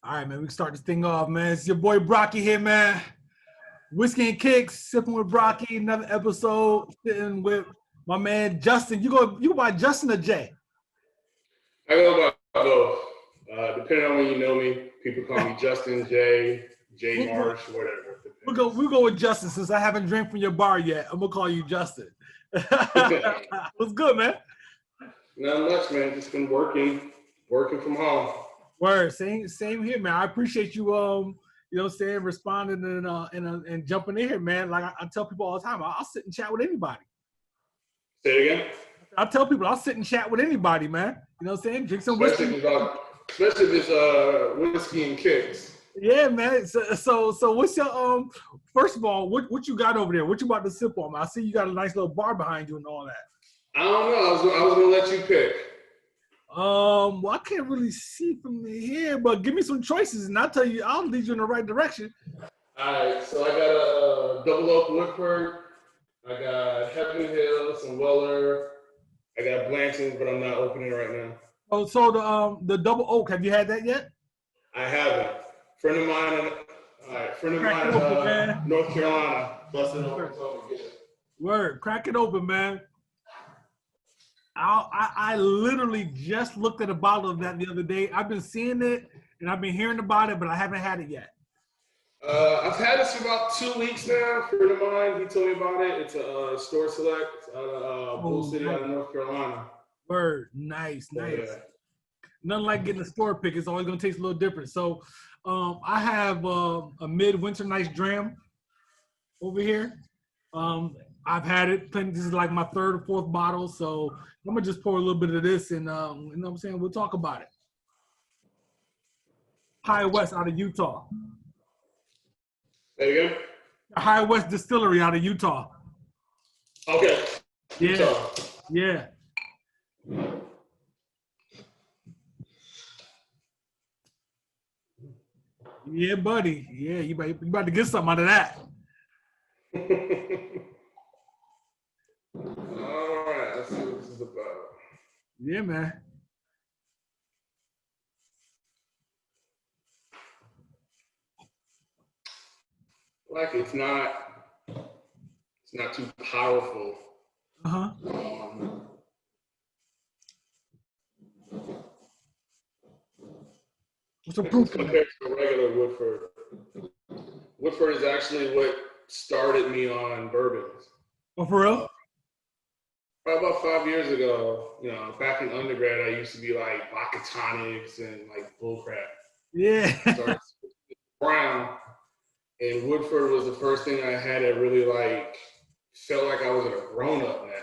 All right, man, we can start this thing off, man. It's your boy Brocky here, man. Whiskey and Kicks, sipping with Brocky, another episode, sitting with my man Justyn. You go by Justyn or Jay? I go by both. Depending on when you know me, people call me Justyn, Jay Marsh, whatever. We'll go with Justyn since I haven't drank from your bar yet. I'm gonna call you Justyn. What's good, man? Not much, man. Just been working from home. Word, same here, man. I appreciate you, saying responding and jumping in here, man. Like I tell people all the time, I'll sit and chat with anybody. Say it again. I tell people I'll sit and chat with anybody, man. You know what I'm saying? Drink some whiskey. Especially if it's whiskey and kicks. Yeah, man. So what's your first of all, what you got over there? What you about to sip on, man? I see you got a nice little bar behind you and all that. I don't know. I was gonna let you pick. Well, I can't really see from here, but give me some choices and I'll lead you in the right direction. All right, so I got a double oak Woodford. I got Heaven Hill, some Weller. I got Blanton's, but I'm not opening right now. Oh, so the double oak, have you had that yet? I haven't. Friend of mine in North Carolina. Busted open, so get it. Word, crack it open, man. I literally just looked at a bottle of that the other day. I've been seeing it and I've been hearing about it, but I haven't had it yet. I've had this for about 2 weeks now. A friend of mine, he told me about it. It's a store select out of Bull City, out of North Carolina. Word, nice. Yeah. Nothing like getting a store pick. It's always gonna taste a little different. So, I have a midwinter nice dram over here. I've had it. This is like my third or fourth bottle, so I'm gonna just pour a little bit of this, and you know what I'm saying. We'll talk about it. High West out of Utah. There you go. High West Distillery out of Utah. Okay. Yeah. Utah. Yeah. Yeah, buddy. Yeah, you about to get something out of that. All right, let's see what this is about. Yeah, man. Like it's not too powerful. Uh-huh. What's the proof compared to a regular Woodford? Woodford is actually what started me on bourbons. Oh, for real? Probably about 5 years ago, back in undergrad, I used to be like vodka tonics and like bullcrap. Yeah. Started brown, and Woodford was the first thing I had that really like felt like I was a grown up now.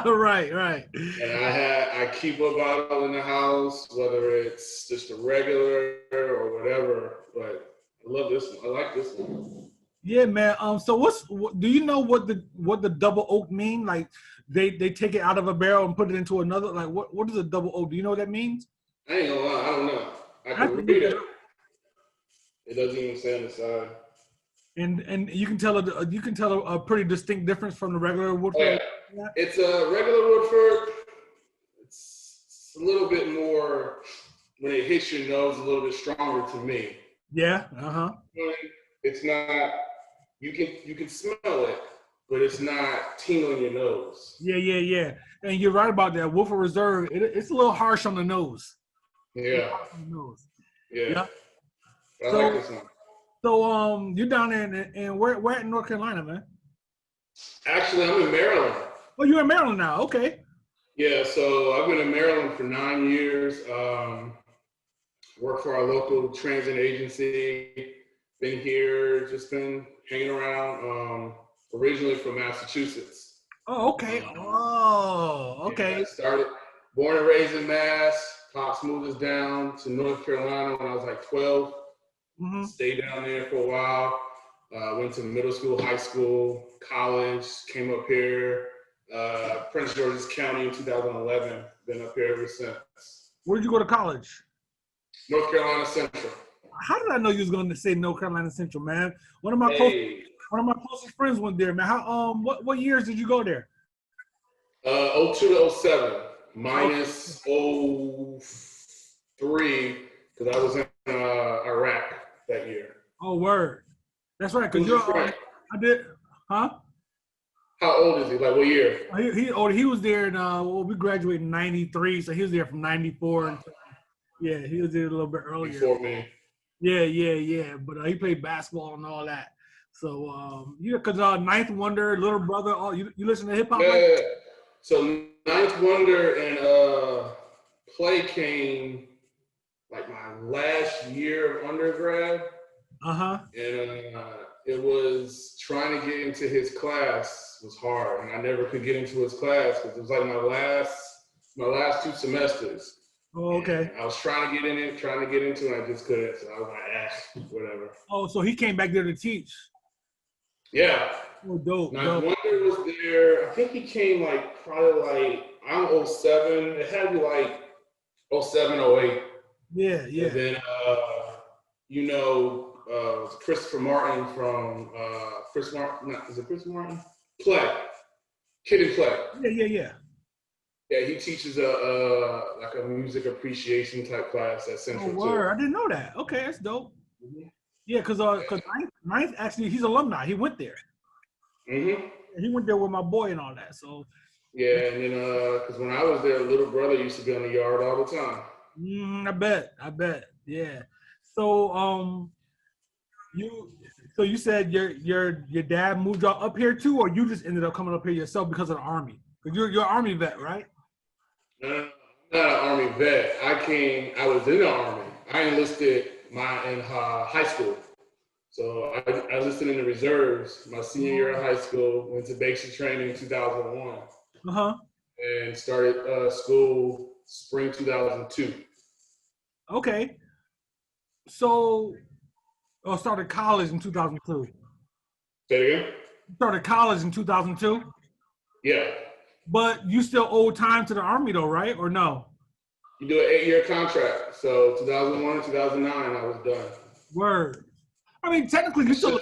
Right. And I keep a bottle in the house, whether it's just a regular or whatever. But I love this one. I like this one. Yeah, man. So do you know what the double oak mean? Like they take it out of a barrel and put it into another. Like what is a double oak? Do you know what that means? I ain't gonna lie. I don't know. I can read it. It doesn't even say on the side. And you can tell a pretty distinct difference from the regular Woodford. Oh, yeah. It's a regular Woodford. It's a little bit more, when it hits your nose, a little bit stronger to me. Yeah. It's not. You can smell it, but it's not tingling your nose. Yeah. And you're right about that. Woodford Reserve, it's a little harsh on the nose. Yeah. Yeah. I like this one. So you're down there in where in North Carolina, man? Actually, I'm in Maryland. Oh, you're in Maryland now. Okay. Yeah, so I've been in Maryland for 9 years. Worked for our local transit agency. Been here, just been hanging around. Originally from Massachusetts. Oh, okay. Okay. Yeah, started born and raised in Mass. Pops moved us down to North Carolina when I was like 12. Mm-hmm. Stayed down there for a while. Went to middle school, high school, college. Came up here, Prince George's County in 2011. Been up here ever since. Where did you go to college? North Carolina Central. How did I know you was going to say North Carolina Central, man? One of my closest friends went there, man. How what years did you go there? 02 to 07, minus 03 because I was in Iraq that year. Oh, word. That's right. Cause Who's your friend? I did, huh? How old is he? Like what year? He was there in we graduated in '93, so he was there from '94. Yeah, he was there a little bit earlier. Before me. Yeah. But he played basketball and all that. So because Ninth Wonder, Little Brother, you listen to hip hop? Yeah. So Ninth Wonder and Play came like my last year of undergrad. Uh-huh. And it was trying to get into his class was hard, and I never could get into his class because it was like my last 2 semesters. Oh, okay. And I was trying to get into it, and I just couldn't. So I was like, whatever. Oh, so he came back there to teach. Yeah. Oh, dope. Ninth Wonder was there. I think he came like probably like I'm 07. It had to be like 07, 08. Yeah. And then Christopher Martin from Chris Martin. Is it Chris Martin? Play. Kid and Play. Yeah. Yeah, he teaches like a music appreciation type class at Central. Oh, word. I didn't know that. Okay, that's dope. Mm-hmm. Yeah, because Ninth actually, he's alumni. He went there. Mm-hmm. He went there with my boy and all that. So. Yeah, and then because when I was there, little brother used to be on the yard all the time. I bet. Yeah. So you said your dad moved y'all up here too, or you just ended up coming up here yourself because of the Army? Because you're an Army vet, right? No, I'm not an Army vet. I was in the Army. I enlisted in high school. So I enlisted in the reserves my senior year of high school, went to basic training in 2001. Uh-huh. And started school spring 2002. Okay. So, started college in 2002. Say it again? Started college in 2002? Yeah. But you still owe time to the Army though, right? Or no? You do an 8-year contract. So 2001 and 2009, I was done. Word. I mean, technically, you're still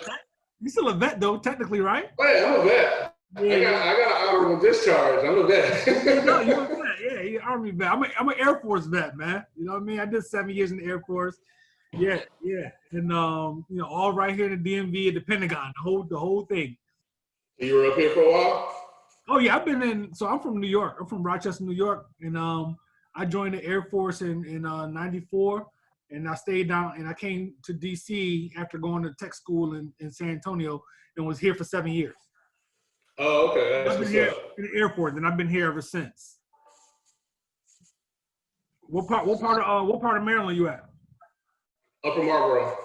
a vet though, technically, right? Oh yeah, I'm a vet. Yeah. I got an honorable discharge. I'm a vet. No, you're a vet. Yeah, you're an Army vet. I'm an Air Force vet, man. You know what I mean? I did 7 years in the Air Force. Yeah. And all right here in the DMV at the Pentagon, the whole thing. You were up here for a while? Oh yeah, I'm from New York. I'm from Rochester, New York. And I joined the Air Force in '94, and I stayed down, and I came to DC after going to tech school in San Antonio, and was here for 7 years. Oh, okay. That's I've been here in the Air Force, and I've been here ever since. What part of Maryland you at? Upper Marlboro.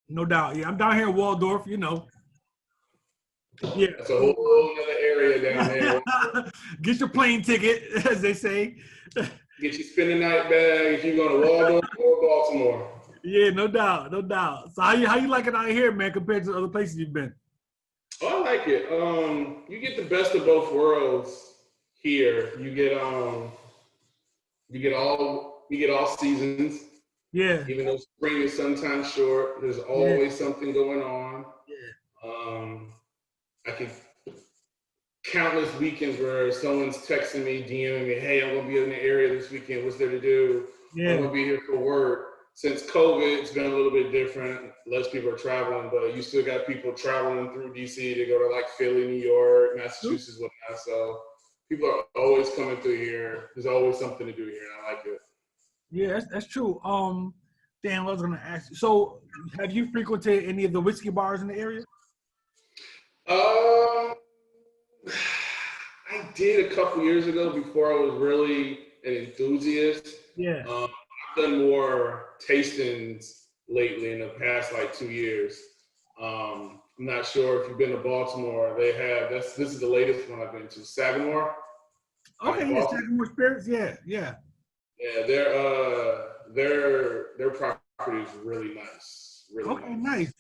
No doubt. Yeah, I'm down here in Waldorf, Yeah. That's a whole other area down there. Get your plane ticket, as they say. Get your spend the night bag if you're going to Waldorf or Baltimore. Yeah, no doubt. So how you like it out here, man, compared to other places you've been? Oh, I like it. You get the best of both worlds here. You get all seasons. Yeah. Even though spring is sometimes short, there's always something going on. Yeah. I can countless weekends where someone's texting me, DMing me, hey, I'm gonna be in the area this weekend. What's there to do? Yeah. I'm gonna be here for work. Since COVID, it's been a little bit different. Less people are traveling, but you still got people traveling through DC to go to like Philly, New York, Massachusetts, whatnot. So people are always coming through here. There's always something to do here, and I like it. Yeah, that's true. Dan, I was gonna ask you. So, have you frequented any of the whiskey bars in the area? I did a couple years ago before I was really an enthusiast. Yeah. I've done more tastings lately in the past like 2 years. I'm not sure if you've been to Baltimore. They have this is the latest one I've been to. Sagamore. Okay, yeah, Sagamore Spirits. Yeah. Yeah, their property is really nice. Really nice.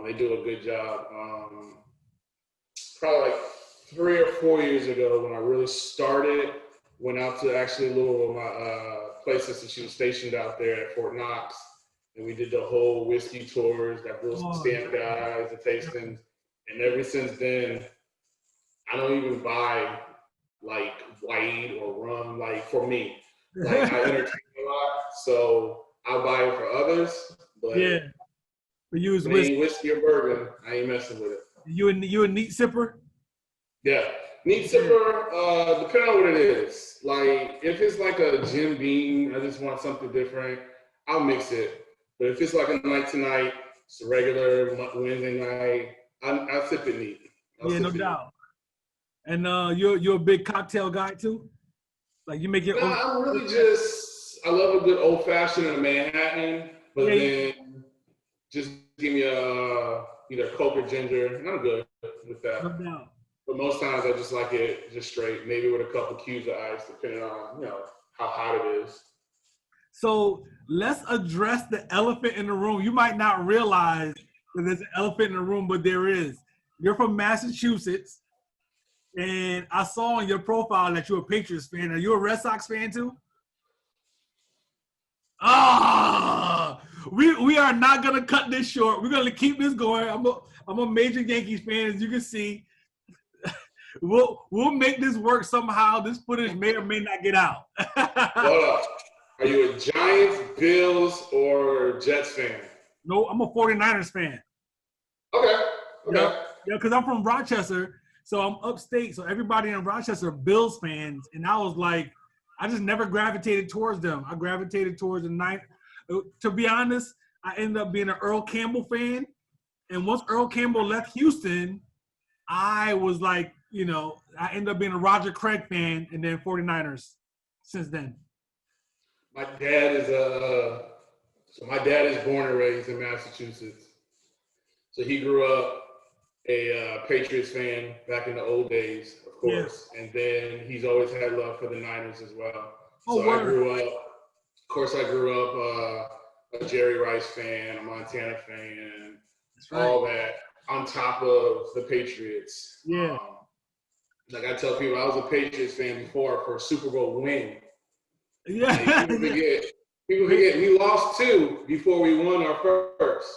They do a good job. Probably like 3 or 4 years ago when I really started, went out to actually Louisville, my place that she was stationed out there at Fort Knox, and we did the whole whiskey tours, got real stamp guys, the tastings, and ever since then, I don't even buy like white or rum, like for me. Like I entertain a lot, so I'll buy it for others, but Yeah. But you was if it with ain't whiskey or bourbon, I ain't messing with it. you a neat sipper? Yeah. Neat sipper, depending on what it is. Like, if it's like a Jim Beam, I just want something different, I'll mix it. But if it's like a night tonight, it's a regular Wednesday night, I'll sip it neat. Yeah, no doubt. And you're a big cocktail guy too? Like you make your own. Nah, I'm really just, I love a good old fashioned and a Manhattan, but then just give me either Coke or ginger, and I'm good with that. No doubt. But most times I just like it just straight, maybe with a couple cubes of ice, depending on how hot it is. So let's address the elephant in the room. You might not realize that there's an elephant in the room, but there is. You're from Massachusetts, and I saw on your profile that you're a Patriots fan. Are you a Red Sox fan too? Ah, we are not gonna cut this short. We're gonna keep this going. I'm a major Yankees fan, as you can see. We'll make this work somehow. This footage may or may not get out. Hold up. Are you a Giants, Bills, or Jets fan? No, I'm a 49ers fan. Okay. Yeah, because I'm from Rochester, so I'm upstate. So everybody in Rochester are Bills fans, and I was like, I just never gravitated towards them. I gravitated towards the ninth. To be honest, I ended up being an Earl Campbell fan, and once Earl Campbell left Houston, I was like, I ended up being a Roger Craig fan, and then 49ers since then. My dad is born and raised in Massachusetts. So he grew up a Patriots fan back in the old days, of course. Yeah. And then he's always had love for the Niners as well. So I grew up a Jerry Rice fan, a Montana fan, all that on top of the Patriots. Yeah. Like I tell people, I was a Patriots fan before for a Super Bowl win. Yeah. Like, people forget we lost 2 before we won our first.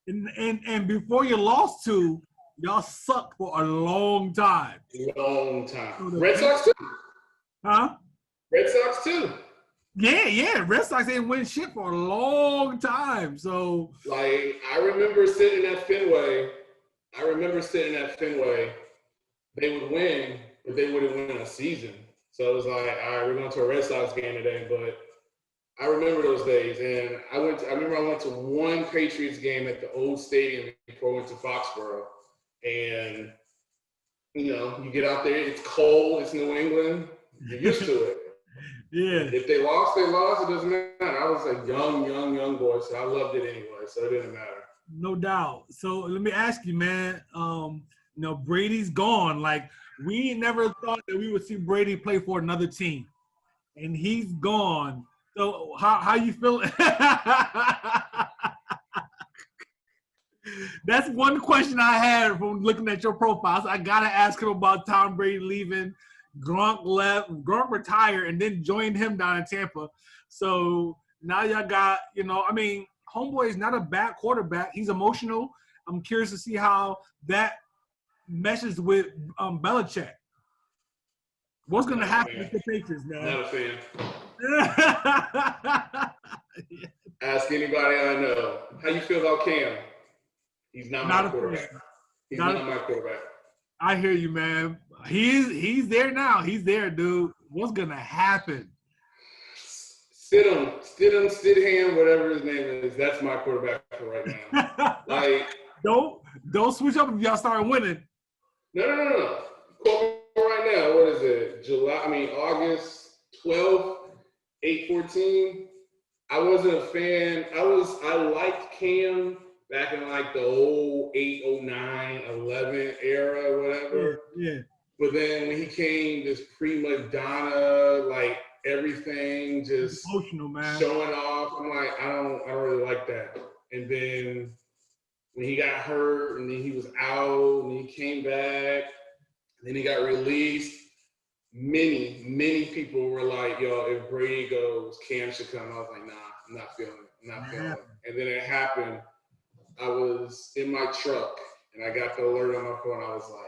And before you lost 2, y'all sucked for a long time. Long time. Red Sox too. Huh? Red Sox too. Yeah. Red Sox ain't win shit for a long time. So like I remember sitting at Fenway. They would win, but they wouldn't win a season. So it was like, all right, we're going to a Red Sox game today. But I remember those days, and I remember I went to one Patriots game at the old stadium before I went to Foxborough, and you get out there, it's cold, it's New England, you're used to it. Yeah. If they lost, they lost. It doesn't matter. I was a young boy, so I loved it anyway. So it didn't matter. No doubt. So let me ask you, man. Brady's gone. Like we never thought that we would see Brady play for another team, and he's gone. So how you feeling? That's one question I had from looking at your profile. So I gotta ask him about Tom Brady leaving. Gronk left. Gronk retired and then joined him down in Tampa. So now y'all got, Homeboy is not a bad quarterback. He's emotional. I'm curious to see how that meshes with Belichick. What's going to happen with the Patriots, man? Not a fan. Ask anybody I know. How you feel about Cam? He's not my quarterback. He's not my quarterback. I hear you, man. He's there now. He's there, dude. What's going to happen? Stidham, whatever his name is. That's my quarterback for right now. Like, don't switch up if y'all start winning. No. Right now, what is it? August 12th, 8-14. I wasn't a fan. I liked Cam back in like the old 8, 09, 11 era, whatever. Yeah. But then when he came, this prima donna, like everything just emotional, man, showing off. I'm like, I don't really like that. And then when he got hurt, and then he was out, and he came back, and then he got released. Many people were like, yo, if Brady goes, Cam should come. I was like, nah, I'm not feeling it. And then it happened. I was in my truck, and I got the alert on my phone. I was like,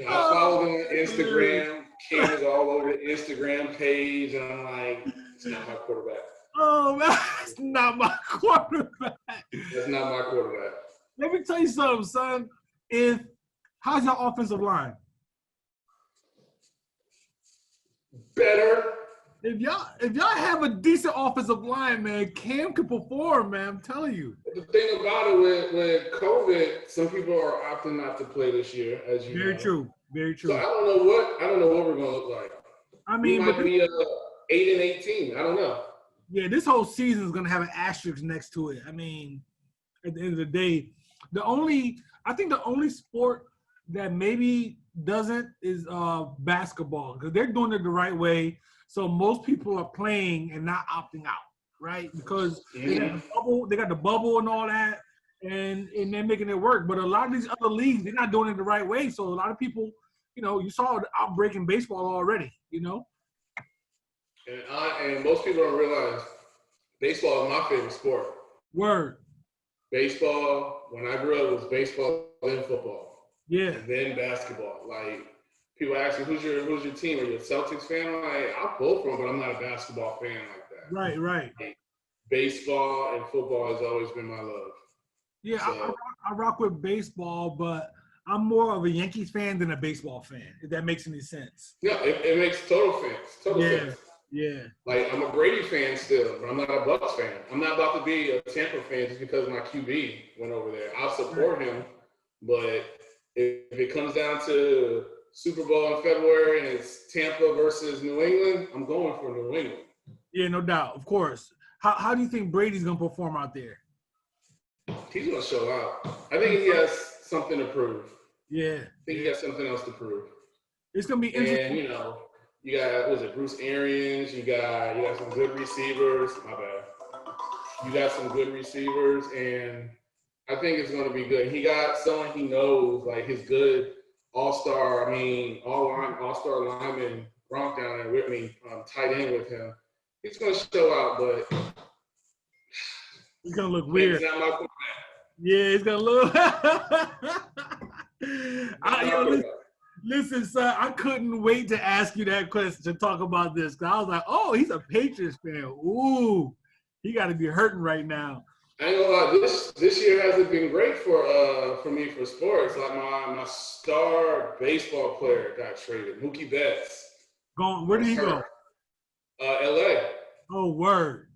I followed him on Instagram. cameras all over the Instagram page, and I'm like, it's not my quarterback. Oh, man, that's not my quarterback. That's not my quarterback. Let me tell you something, son. How's your offensive line? Better. If y'all have a decent offensive line, man, Cam can perform, man. I'm telling you. The thing about it with COVID, some people are opting not to play this year, as you know. Very true. Very true. So I don't know what we're gonna look like. I mean, we might be 8-18. I don't know. Yeah, this whole season is gonna have an asterisk next to it. I mean, at the end of the day, I think the only sport that maybe doesn't is basketball, because they're doing it the right way. So most people are playing and not opting out, right? Because they got the bubble and all that, and they're making it work. But a lot of these other leagues, they're not doing it the right way. So a lot of people, you saw the outbreak in baseball already, And most people don't realize baseball is my favorite sport. Word. Baseball, when I grew up, was baseball, then football. Yeah. And then basketball. Like, people ask me, who's your team? Are you a Celtics fan? I'm like, I'll pull from, but I'm not a basketball fan like that. Right. Like, baseball and football has always been my love. Yeah, so, I rock with baseball, but I'm more of a Yankees fan than a baseball fan, if that makes any sense. Yeah, it makes total sense. Yeah. Like, I'm a Brady fan still, but I'm not a Bucks fan. I'm not about to be a Tampa fan just because my QB went over there. I'll support him, but if it comes down to Super Bowl in February and it's Tampa versus New England, I'm going for New England. Yeah, no doubt, of course. How do you think Brady's going to perform out there? He's going to show out. I think he has something to prove. Yeah. I think he has something else to prove. It's going to be interesting. And, you got, Bruce Arians. You got some good receivers. My bad. You got some good receivers, and I think it's going to be good. He got someone he knows, like his good all-star lineman, Gronk down there with me, tight end with him. He's going to show out, but he's going to look weird. He's not my quarterback. Yeah, he's going to look – Listen, son, I couldn't wait to ask you that question, to talk about this. Because I was like, oh, he's a Patriots fan. Ooh, he got to be hurting right now. I ain't gonna lie, this year hasn't been great for me for sports. Like my star baseball player got traded, Mookie Betts. Where did he go? LA. Oh, word.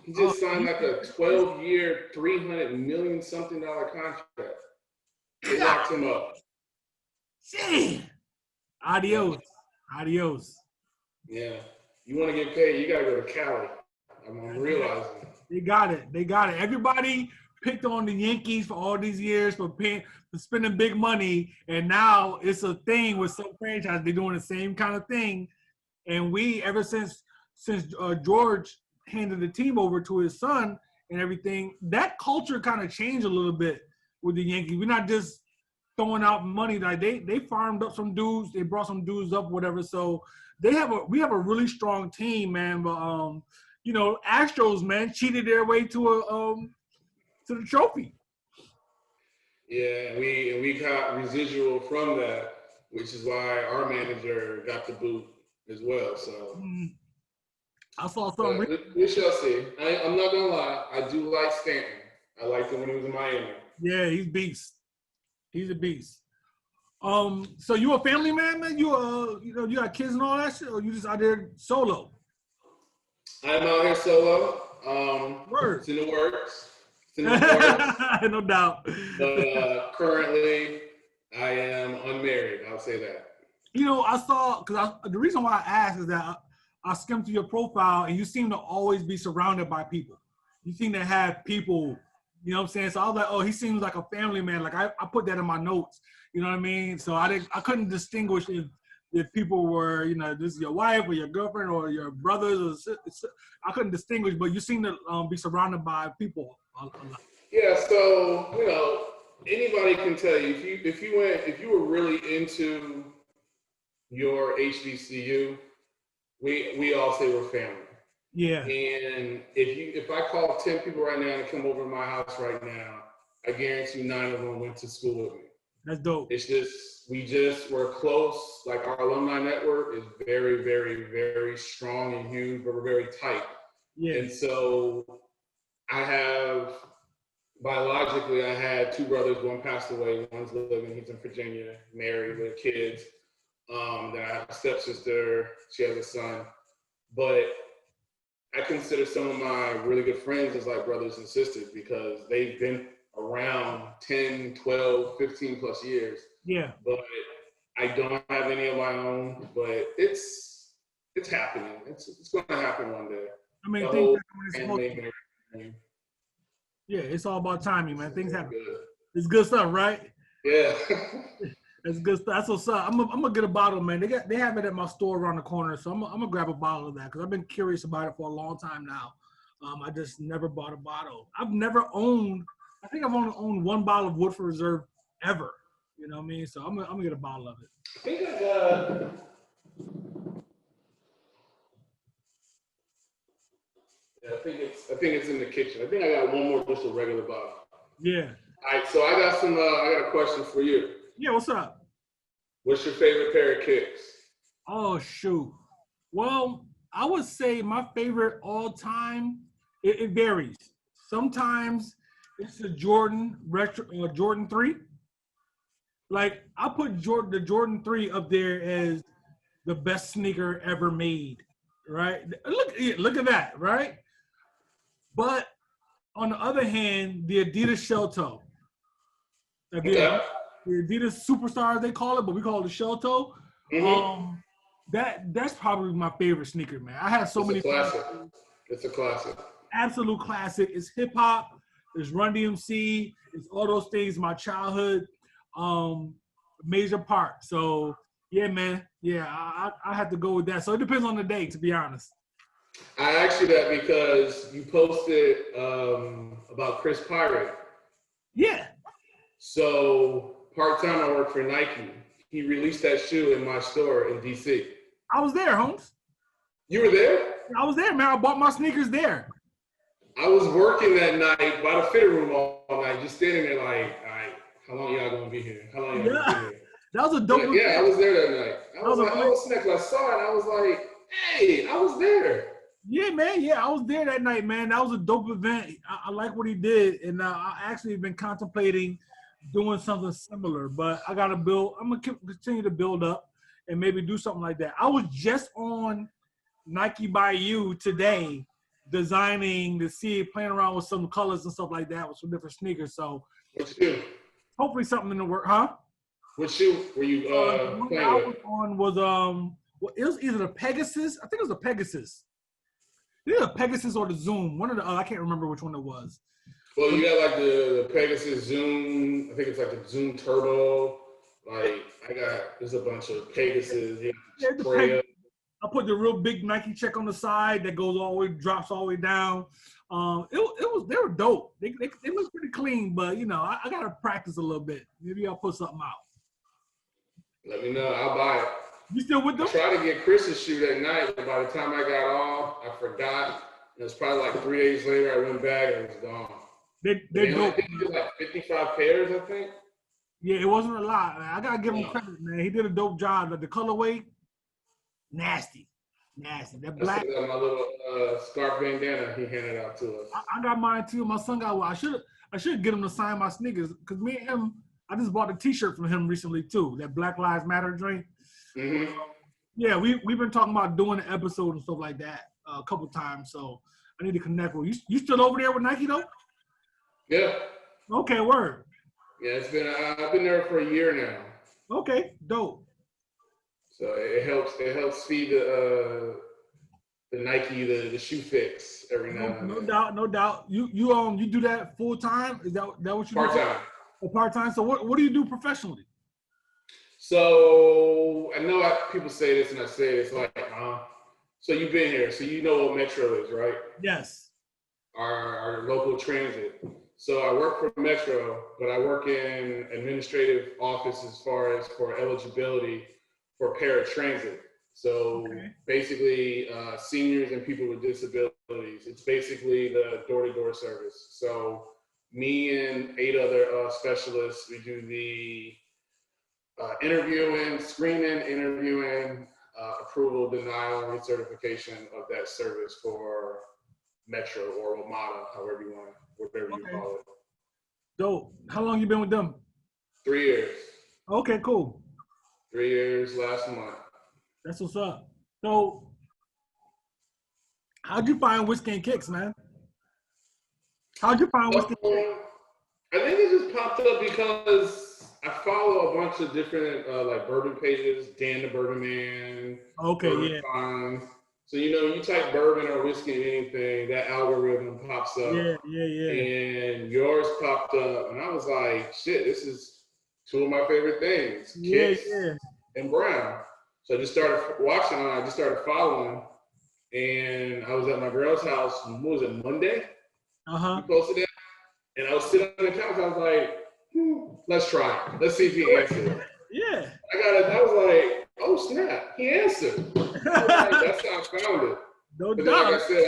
He just signed like a 12-year, $300 million something contract. They locked him up. Shit. Adios. Yeah. You want to get paid, you got to go to Cali. I'm realizing. They got it. Everybody picked on the Yankees for all these years for spending big money, and now it's a thing with some franchises. They're doing the same kind of thing, and we, ever since George handed the team over to his son and everything, that culture kind of changed a little bit with the Yankees. We're not just throwing out money. Like they farmed up some dudes. They brought some dudes up, whatever. So we have a really strong team, man. But Astros, man, cheated their way to the trophy. Yeah, we got residual from that, which is why our manager got the boot as well. So I saw something. We shall see. I'm not gonna lie. I do like Stanton. I liked him when he was in Miami. Yeah, he's beast. He's a beast. So you a family man? You you got kids and all that shit, or you just out there solo? I'm out here solo. Word. It's in the works. No doubt. But currently, I am unmarried. I'll say that. I saw, because the reason why I asked is that I skimmed through your profile, and you seem to always be surrounded by people. You seem to have people, you know what I'm saying? So I was like, oh, he seems like a family man. Like I put that in my notes. You know what I mean? So I couldn't distinguish if people were, this is your wife or your girlfriend or your brothers or sisters. I couldn't distinguish, but you seem to be surrounded by people a lot. Yeah, so anybody can tell you if you were really into your HBCU, we all say we're family. Yeah. And if I call 10 people right now to come over to my house right now, I guarantee 9 of them went to school with me. That's dope. It's just, we're close. Like our alumni network is very, very, very strong and huge, but we're very tight. Yeah. And so biologically, I had two brothers. One passed away, one's living, he's in Virginia, married with kids. Then I have a stepsister, she has a son. But I consider some of my really good friends as like brothers and sisters because they've been around 10, 12, 15 plus years. Yeah. But I don't have any of my own, but it's happening. It's going to happen one day. I mean, the things whole happen when it's supposed to. Yeah, it's all about timing, man. Things happen. Good. It's good stuff, right? Yeah. That's good stuff. That's what's up. I'm gonna get a bottle, man. They have it at my store around the corner, so I'm gonna grab a bottle of that because I've been curious about it for a long time now. I just never bought a bottle. I've never owned. I think I've only owned one bottle of Woodford Reserve ever. You know what I mean? So I'm gonna get a bottle of it. I think I got. Yeah, I think it's in the kitchen. I think I got one more just a regular bottle. Yeah. All right, so I got a question for you. Yeah, what's up? What's your favorite pair of kicks? Oh shoot. Well, I would say my favorite all time. It varies. Sometimes it's the Jordan retro Jordan 3. Like I put the Jordan 3 up there as the best sneaker ever made. Right? Look at that, right? But on the other hand, the Adidas shell toe. The Adidas Superstar, they call it, but we call it the shell toe. Mm-hmm. That's probably my favorite sneaker, man. I have so many. Classic. It's a classic. Absolute classic. It's hip hop. It's Run DMC. It's all those things. My childhood, major part. So yeah, man. Yeah, I have to go with that. So it depends on the day, to be honest. I asked you that because you posted about Chris Pirate. Yeah. So part-time I work for Nike. He released that shoe in my store in DC. I was there, Holmes. You were there? I was there, man. I bought my sneakers there. I was working that night by the fitting room all night, just standing there like, all right, how long y'all gonna be here? How long y'all gonna be here? That was a dope. Yeah, I was there that night. I was like, oh, snap. I saw it. I was like, hey, I was there. Yeah, man. Yeah, I was there that night, man. That was a dope event. I like what he did, and I actually been contemplating doing something similar. But I gotta build. I'm gonna continue to build up and maybe do something like that. I was just on Nike by You today, designing the see, playing around with some colors and stuff like that with some different sneakers. So, what shoe? Hopefully, something in the work, huh? What shoe were you one playing I with? was on was well, it was either the Pegasus. I think it was the Pegasus. Either the Pegasus or the Zoom. One of the I can't remember which one it was. Well, you got like the Pegasus Zoom. I think it's like the Zoom Turbo. Like there's a bunch of Pegasus. Yeah, I put the real big Nike check on the side that goes all the way, drops all the way down. They were dope. They look pretty clean, but you know, I gotta practice a little bit. Maybe I'll put something out. Let me know. I'll buy it. You still with them? I tried to get Chris's shoe that night, but by the time I got off, I forgot. It was probably like 3 days later. I went back and it was gone. They're dope. I think he did like 55 pairs, I think. Yeah, it wasn't a lot. Man. I gotta give him credit, man. He did a dope job. Like the colorway, nasty. That black. I my little scarf bandana he handed out to us. I got mine too. My son got one. I should get him to sign my sneakers because me and him. I just bought a T-shirt from him recently too. That Black Lives Matter drink. Mm-hmm. Yeah, we've been talking about doing an episode and stuff like that a couple times. So I need to connect with you. You still over there with Nike though? Yeah. Okay, word. Yeah, it's been. I've been there for a year now. Okay, dope. So it helps feed the Nike the shoe fix every now and then. No doubt. You do that full time? Is that what you part do? Part-time. Part-time. So what do you do professionally? So I know people say this and I say it. It's like, so you've been here, so you know what Metro is, right? Yes. Our local transit. So I work for Metro, but I work in administrative office as far as for eligibility for paratransit. So basically seniors and people with disabilities. It's basically the door-to-door service. So me and 8 other specialists, we do the interviewing, screening, interviewing, approval, denial, recertification of that service for Metro or Omada, however you want, whatever you call it. Dope. How long you been with them? 3 years. Okay, cool. 3 years last month. That's what's up. So, how'd you find Whiskey and Kicks, man? How'd you find Whiskey and Kicks? I think it just popped up because I follow a bunch of different like bourbon pages, Dan the Bourbon Man. Okay, Bourbon yeah. Finds. So you type bourbon or whiskey or anything, that algorithm pops up. Yeah. And yours popped up, and I was like, shit, this is two of my favorite things, Kicks and Brown. So I just started watching them. I just started following, and I was at my girl's house. What was it, Monday? You posted it. And I was sitting on the couch. I was like, let's try it. Let's see if he answered. Yeah. I was like, oh snap, he answered. I was like, that's how I found it. No but doubt. Then, like I said,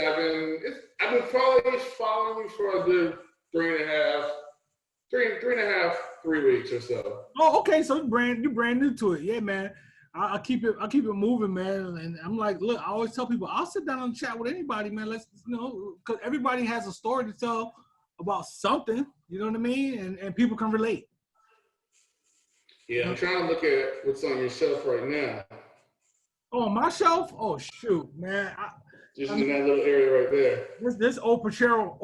I've been probably following you for a good 3 weeks or so. Oh, okay. So you're brand new to it. Yeah, man. I keep it moving, man. And I'm like, look, I always tell people, I'll sit down and chat with anybody, man. Let's, because everybody has a story to tell about something, you know what I mean? And people can relate. Yeah, I'm trying to look at what's on your shelf right now. Oh, my shelf? Oh, shoot, man. In that little area right there. This Old Patrero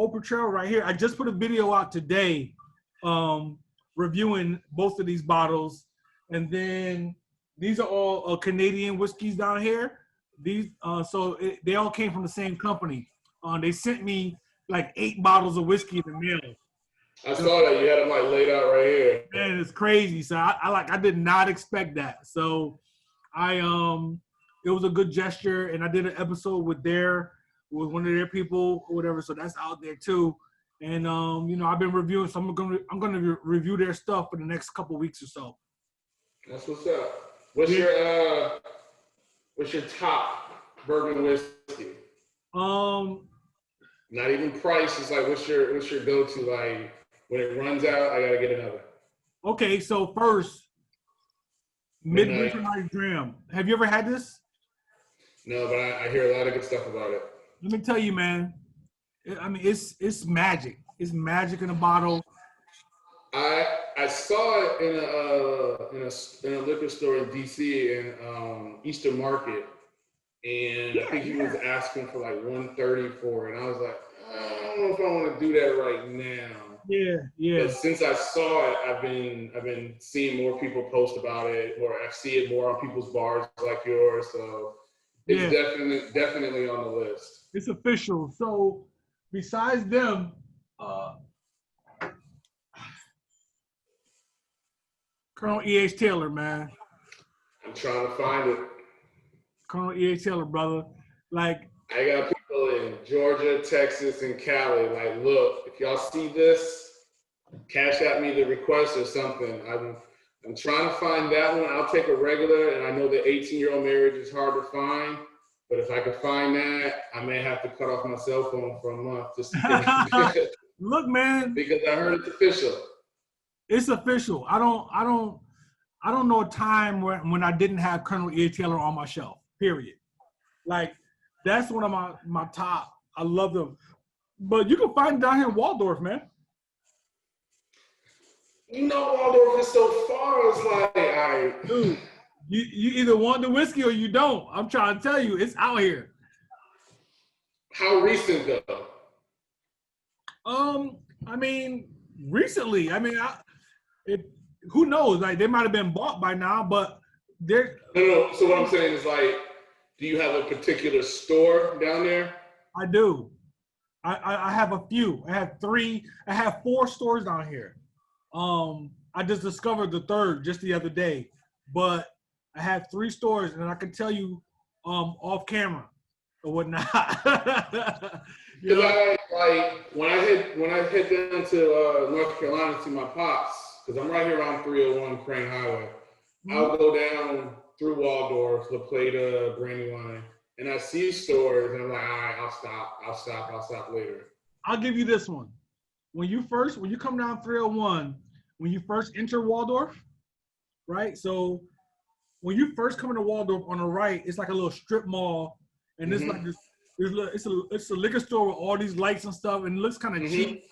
right here. I just put a video out today reviewing both of these bottles. And then these are all Canadian whiskeys down here. They all came from the same company. They sent me like 8 bottles of whiskey in the mail. I saw that. You had them like laid out right here. Man, it's crazy. So I did not expect that. So it was a good gesture, and I did an episode with one of their people or whatever. So that's out there too. And I've been reviewing, so I'm gonna review their stuff for the next couple of weeks or so. That's what's up. What's your top bourbon whiskey? Not even price. It's like what's your go-to? Like when it runs out, I gotta get another. Okay, so first, Midwinter Night's Dram. Have you ever had this? No, but I hear a lot of good stuff about it. Let me tell you, man. I mean, it's magic. It's magic in a bottle. I saw it in a liquor store in DC in Easter Market, and I think he was asking for like $130 for it, and I was like, I don't know if I want to do that right now. Yeah. But since I saw it, I've been seeing more people post about it, or I see it more on people's bars like yours. So it's definitely on the list. It's official. So besides them, Colonel E.H. Taylor, man. I'm trying to find it. Colonel E.H. Taylor, brother. Like, I got people in Georgia, Texas, and Cali. Like, look, if y'all see this, cash at me the request or something. I'm trying to find that one. I'll take a regular, and I know the 18-year-old marriage is hard to find. But if I could find that, I may have to cut off my cell phone for a month just to look, man. Because I heard it's official. It's official. I don't know a time when I didn't have Colonel E. Taylor on my shelf. Period. Like, that's one of my top. I love them. But you can find it down here in Waldorf, man. Waldorf is so far. It's like, all right. Dude, you either want the whiskey or you don't. I'm trying to tell you, it's out here. How recent though? I mean, recently. I mean, who knows? Like, they might have been bought by now, but they're. No. So what I'm saying is, like, do you have a particular store down there? I do. I have a few. I have 3. I have 4 stores down here. I just discovered the 3rd just the other day, but I have 3 stores, and I can tell you, off camera or whatnot. Because when I head down to North Carolina to my pops, because I'm right here on 301 Crane Highway. I'll go down through Waldorf, La Plata, Brandywine, and I see stores, and I'm like, all right, I'll stop later. I'll give you this one. When you come down 301, when you first enter Waldorf, right? So when you first come into Waldorf on the right, it's like a little strip mall, and it's like this. It's a liquor store with all these lights and stuff, and it looks kind of cheap.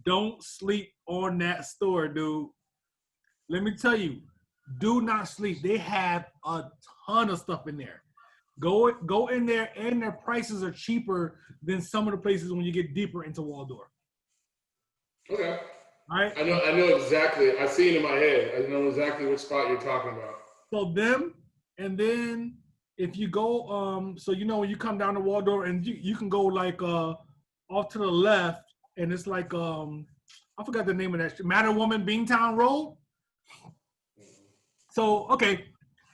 Don't sleep on that store, dude. Let me tell you, do not sleep. They have a ton of stuff in there. Go in there, and their prices are cheaper than some of the places when you get deeper into Waldorf. Okay. All right. I know exactly. I see it in my head. I know exactly which spot you're talking about. So them, and then if you go, so when you come down to Waldorf, and you can go like off to the left, and it's like I forgot the name of that. Matter Woman Beantown Road. So okay,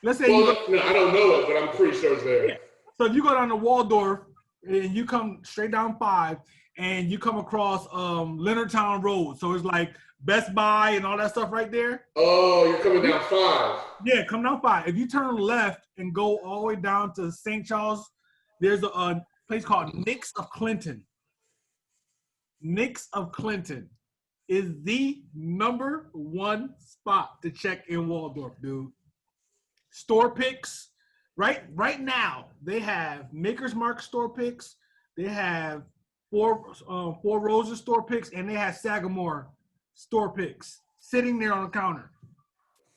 let's say no, I don't know it, but I'm pretty sure it's there. Yeah. So if you go down to Waldorf and you come straight down 5, and you come across Leonardtown Road, so it's like Best Buy and all that stuff right there. Oh, you're coming down 5. Yeah, come down 5. If you turn left and go all the way down to St. Charles, there's a place called Nick's of Clinton. Nick's of Clinton is the #1 spot to check in Waldorf, dude. Store picks. Right now, they have Maker's Mark store picks. They have Four Roses store picks, and they have Sagamore store picks sitting there on the counter.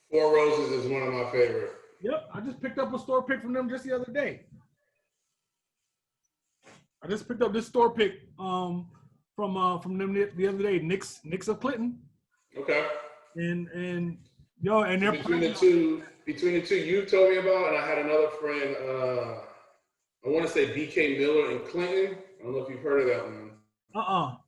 Four Roses is one of my favorite. Yep, I just picked up a store pick from them just the other day. I just picked up this store pick from them the other day. Nick's of Clinton. Okay. And they're between the two you told me about, and I had another friend. I want to say BK Miller in Clinton. I don't know if you've heard of that one.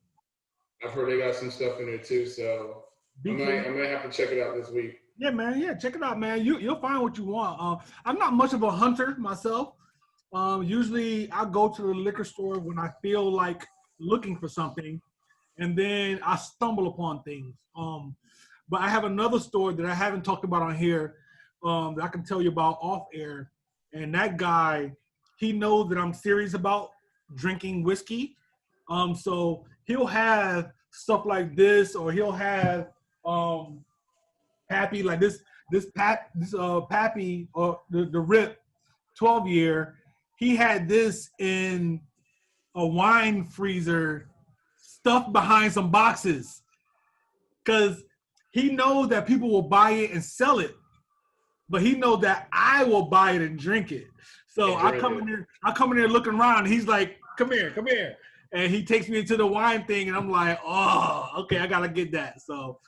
I've heard they got some stuff in there too, so I might have to check it out this week. Yeah, man. Yeah, check it out, man. You'll find what you want. I'm not much of a hunter myself. Usually, I go to the liquor store when I feel like looking for something, and then I stumble upon things. But I have another store that I haven't talked about on here that I can tell you about off air, and that guy, he knows that I'm serious about drinking whiskey. So he'll have stuff like this, or he'll have Pappy, like this Pappy, or the Rip 12-year. He had this in a wine freezer stuffed behind some boxes, because he knows that people will buy it and sell it, but he knows that I will buy it and drink it. So I come in there looking around, and he's like, come here. And he takes me into the wine thing, and I'm like, oh, okay, I gotta get that. So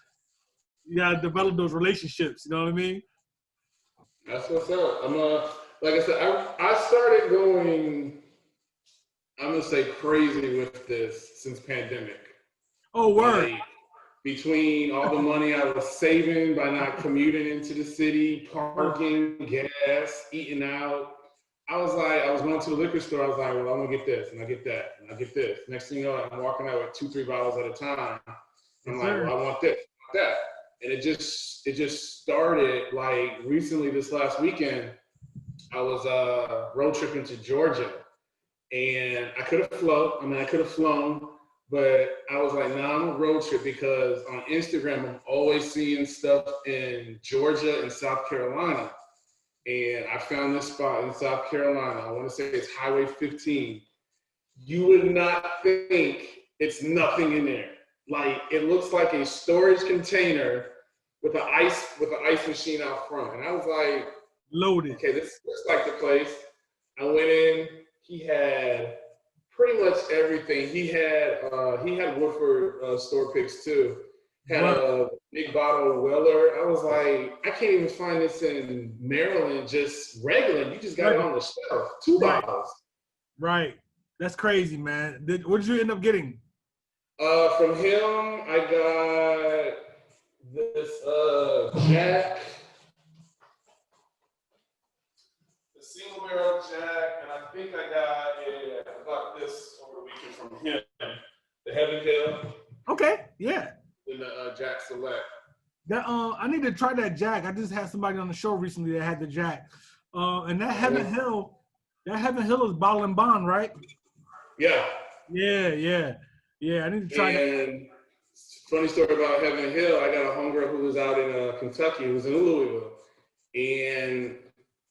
you gotta develop those relationships, you know what I mean? That's what's up. Like I said, I started going, I'm gonna say crazy with this since pandemic. Oh, word. Like, between all the money I was saving by not commuting into the city, parking, gas, eating out, I was going to the liquor store. I was like, well, I'm gonna get this, and I get that, and I get this. Next thing you know, I'm walking out with 2-3 bottles at a time. I'm like, well, I want this, I want that. And it just started like recently. This last weekend, I was road tripping to Georgia, and I could have flown, but I was like, nah, I'm a road trip, because on Instagram I'm always seeing stuff in Georgia and South Carolina, and I found this spot in South Carolina. I want to say it's Highway 15. You would not think it's nothing in there. Like, it looks like a storage container with an ice machine out front. And I was like, loaded. Okay, this looks like the place. I went in. He had pretty much everything. He had Woodford store picks too. Had a big bottle of Weller. I was like, I can't even find this in Maryland, just regular. You just got it on the shelf. 2 bottles. Right. That's crazy, man. What did you end up getting? From him, I got this Jack, the single barrel Jack, and I think I got this over the weekend from him, the Heaven Hill. Okay, yeah. And the Jack Select. That I need to try that Jack. I just had somebody on the show recently that had the Jack. And that Heaven Hill is bottle and bond, right? Yeah. Yeah. I need to try that. And Funny story about Heaven Hill. I got a homegirl who was out in Kentucky, who was in Louisville, and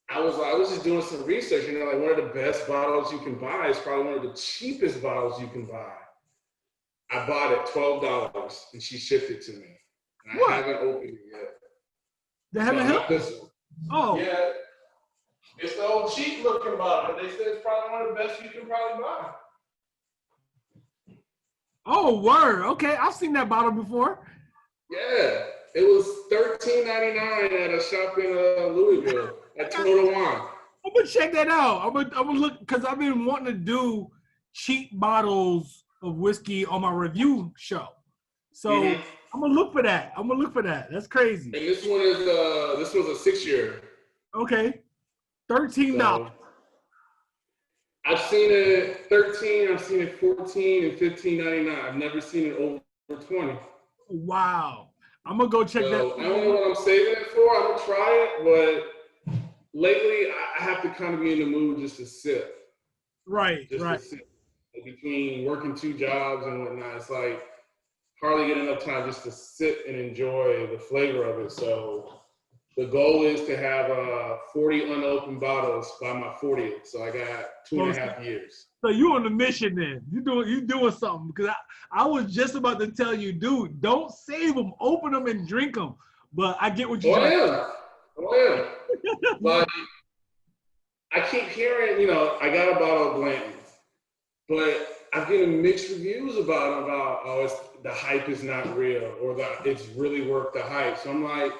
I was just doing some research. You know, like one of the best bottles you can buy is probably one of the cheapest bottles you can buy. I bought it $12, and she shipped it to me, and I haven't opened it yet. The Heaven Hill? Not this one. Oh. Yeah. It's the old cheap looking bottle. They said it's probably one of the best you can probably buy. Oh, word. Okay, I've seen that bottle before. Yeah, it was $13.99 at a shop in Louisville at Total Wine. I'm gonna check that out. I'm gonna look because I've been wanting to do cheap bottles of whiskey on my review show. So I'm gonna look for that. That's crazy. And this one is this was a 6-year. Okay, $13. So, I've seen it 13, I've seen it 14 and $15.99. I've never seen it over 20. Wow. I'm gonna go check that. I don't know what I'm saving it for. I'm gonna try it, but lately I have to kind of be in the mood just to sip. Right. To sip. Between working 2 jobs and whatnot, it's like hardly get enough time just to sit and enjoy the flavor of it. So the goal is to have 40 unopened bottles by my 40th. So I got 2.5 years. So you on the mission then? You doing something? Because I was just about to tell you, dude, don't save them, open them and drink them. But I get what you're saying. Oh yeah. But I keep hearing, you know, I got a bottle of Blanton's, but I'm getting mixed reviews about the hype is not real or that it's really worth the hype. So I'm like,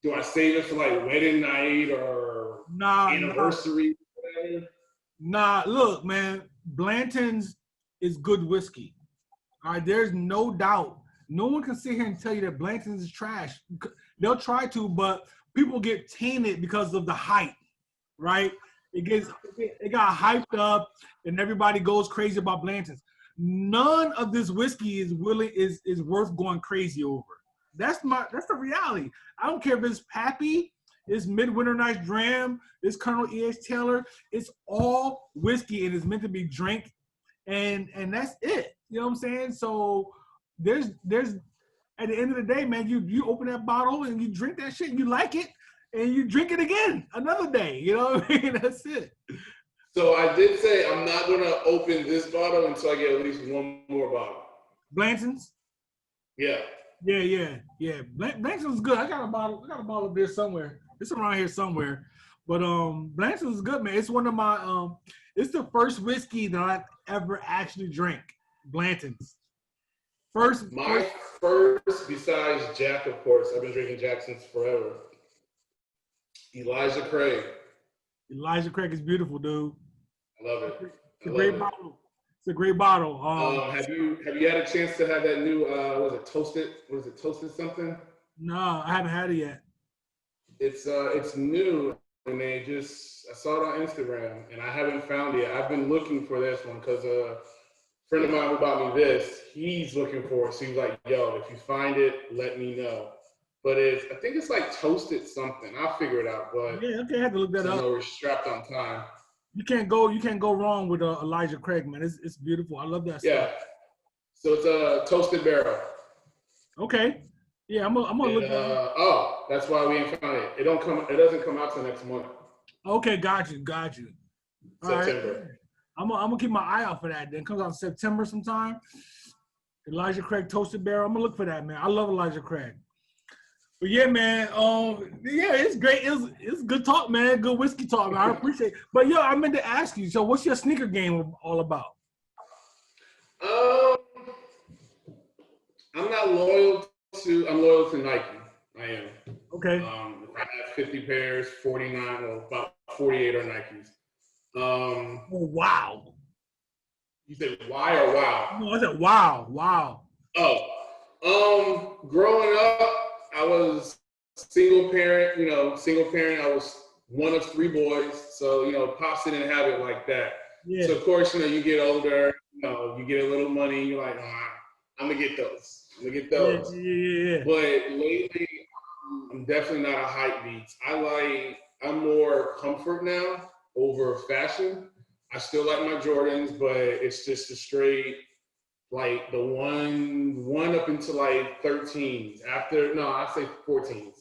do I save it for like wedding night or anniversary? Nah, look, man, Blanton's is good whiskey. All right, there's no doubt. No one can sit here and tell you that Blanton's is trash. They'll try to, but people get tainted because of the hype, right? It got hyped up, and everybody goes crazy about Blanton's. None of this whiskey is worth going crazy over. That's the reality. I don't care if it's Pappy, it's Midwinter Night's Dram, it's Colonel E.H. Taylor. It's all whiskey, and it's meant to be drank, and that's it. You know what I'm saying? So there's at the end of the day, man, you open that bottle and you drink that shit, and you like it, and you drink it again another day. You know what I mean? That's it. So I did say I'm not gonna open this bottle until I get at least one more bottle. Blanton's? Yeah. Yeah. Blanton's is good. I got a bottle of beer somewhere. It's around here somewhere. But Blanton's is good, man. It's one of my it's the first whiskey that I've ever actually drank. Blanton's. First besides Jack, of course. I've been drinking Jack since forever. Elijah Craig. Elijah Craig is beautiful, dude. I love it. It's a great bottle. It's a great bottle. Have you had a chance to have that new toasted something? No, I haven't had it yet. It's new, and I saw it on Instagram, and I haven't found it yet. I've been looking for this one because a friend of mine who bought me this, he's looking for it. So he's like, yo, if you find it, let me know. But I think it's like toasted something. I'll figure it out. But yeah, okay, I have to look that up. I know we're strapped on time. You can't go wrong with Elijah Craig, man. It's beautiful. I love that stuff. Yeah. So it's a toasted barrel. Okay. Yeah, I'm gonna look at it. Oh, that's why we ain't found it. It doesn't come out till next month. Okay, got you. All September. right. I'm gonna keep my eye out for that. Then it comes out in September sometime. Elijah Craig toasted barrel. I'm gonna look for that, man. I love Elijah Craig. But yeah, man. Yeah, it's great. It's good talk, man. Good whiskey talk, man. I appreciate it. But yo, I meant to ask you. So, what's your sneaker game all about? I'm loyal to Nike. I am. Okay. I have 50 pairs, 49, or about 48 are Nikes. Oh, wow. You said why or wow? No, I said wow. Oh, growing up, I was single parent. I was one of 3 boys. So, pops didn't have it like that. Yeah. So, of course, you get older, you get a little money, you're like, I'm going to get those. Yeah. But lately, I'm definitely not a hype beast. I'm more comfort now over fashion. I still like my Jordans, but it's just a straight like the one up into like 13s. After no, I say 14s.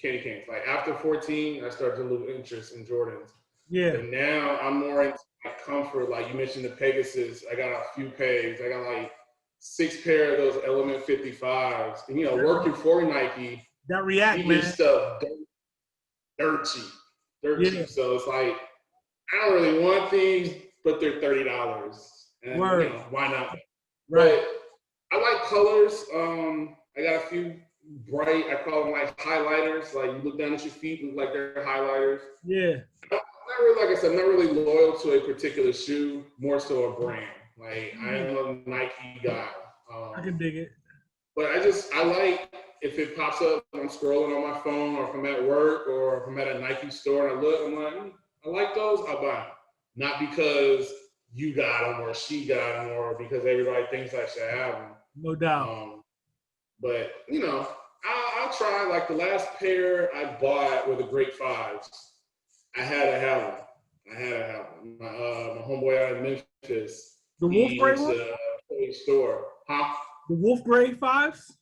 Candy canes. Like after 14, I started to lose interest in Jordans. Yeah. But now I'm more into like comfort. Like you mentioned the Pegasus. I got a few pegs. I got like 6 pair of those Element 55s. And working for Nike, That React, you man. get stuff dirt cheap. Dirt Yeah. cheap. So it's like I don't really want these, but they're $30. And Word. why not? Right. But I like colors. I got a few bright, I call them like highlighters. Like you look down at your feet, look like they're highlighters. Yeah. I'm not really, like I said, I'm not really loyal to a particular shoe, more so a brand. Like I am a Nike guy. I can dig it. But I like if it pops up, I'm scrolling on my phone, or if I'm at work, or if I'm at a Nike store and I look, I'm like, I like those, I'll buy them. Not because you got them or she got them or because everybody thinks I should have them. No doubt. But I'll try. Like the last pair I bought were the Great Fives. I had to have them. My homeboy out of Memphis. The Wolf Gray one? A store. Huh? The Wolf Gray 5s?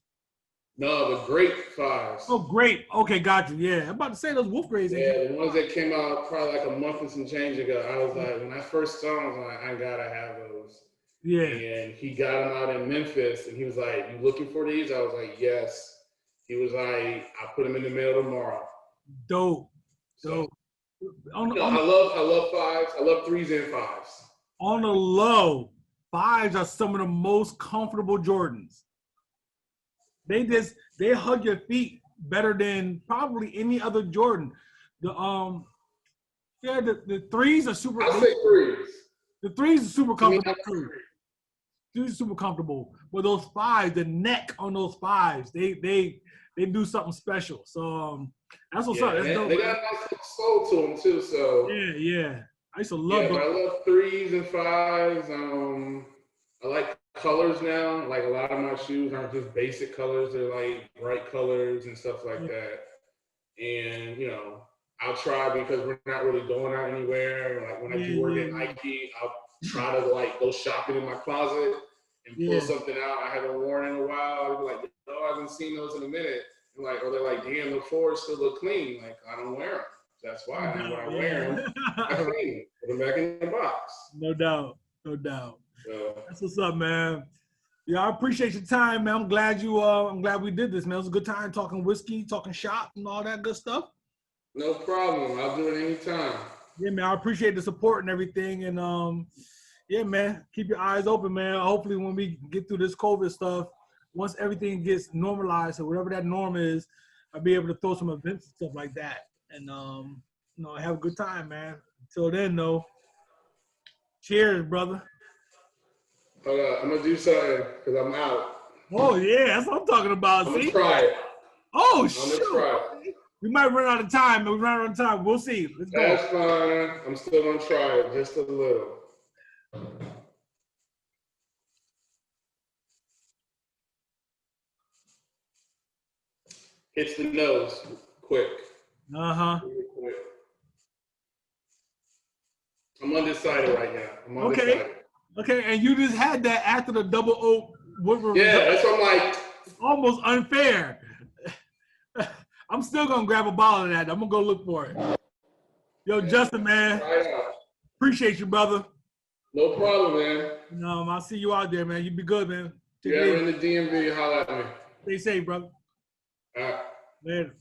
No, the Great Fives. Oh, great. Okay, got you. Yeah, I'm about to say those Wolf Grays. Yeah, the ones that came out probably like a month and some change ago. I was like, when I first saw them, I was like, I gotta have those. Yeah. And he got them out in Memphis, and he was like, "You looking for these?" I was like, "Yes." He was like, "I'll put them in the mail tomorrow." Dope. So, I love fives. I love 3s and 5s. On the low, 5s are some of the most comfortable Jordans. They hug your feet better than probably any other Jordan. The 3s are super. I say 3s. The 3s are super comfortable too. 3s are super comfortable. But those 5s, the neck on those 5s, they do something special. So that's what's up. That's dope. They got a nice little soul to them too. So yeah. I used to love those. But I love 3s and 5s. I like colors now. Like a lot of my shoes aren't just basic colors; they're like bright colors and stuff like that. And I'll try because we're not really going out anywhere. Like when I do work at Nike, I'll try to like go shopping in my closet and pull something out I haven't worn in a while. I'll be like, I haven't seen those in a minute. And or they're like, damn, the floors still look clean. Like I don't wear them. That's why. And when I wear them, I clean them. Put them back in the box. No doubt. So, that's what's up, man. Yeah, I appreciate your time, man. I'm glad we did this, man. It was a good time talking whiskey, talking shop, and all that good stuff. No problem. I'll do it anytime. Yeah, man. I appreciate the support and everything. And yeah, man, keep your eyes open, man. Hopefully when we get through this COVID stuff, once everything gets normalized or whatever that norm is, I'll be able to throw some events and stuff like that. And have a good time, man. Until then, though, cheers, brother. Hold up, I'm gonna do something because I'm out. Oh yeah, that's what I'm talking about. I'm gonna try it. Oh I'm shoot! gonna try it. We might run out of time. We'll see. Let's go. That's fine. I'm still gonna try it just a little. Hits the nose quick. Really quick. I'm undecided right now. Okay, and you just had that after the double oak Woodward. Yeah, that's what I'm like. Almost unfair. I'm still gonna grab a bottle of that. I'm gonna go look for it. Yo, Justyn, man. Appreciate you, brother. No problem, man. I'll see you out there, man. You be good, man. If you're ever in the DMV, holla at me. Stay safe, brother. All right. Later.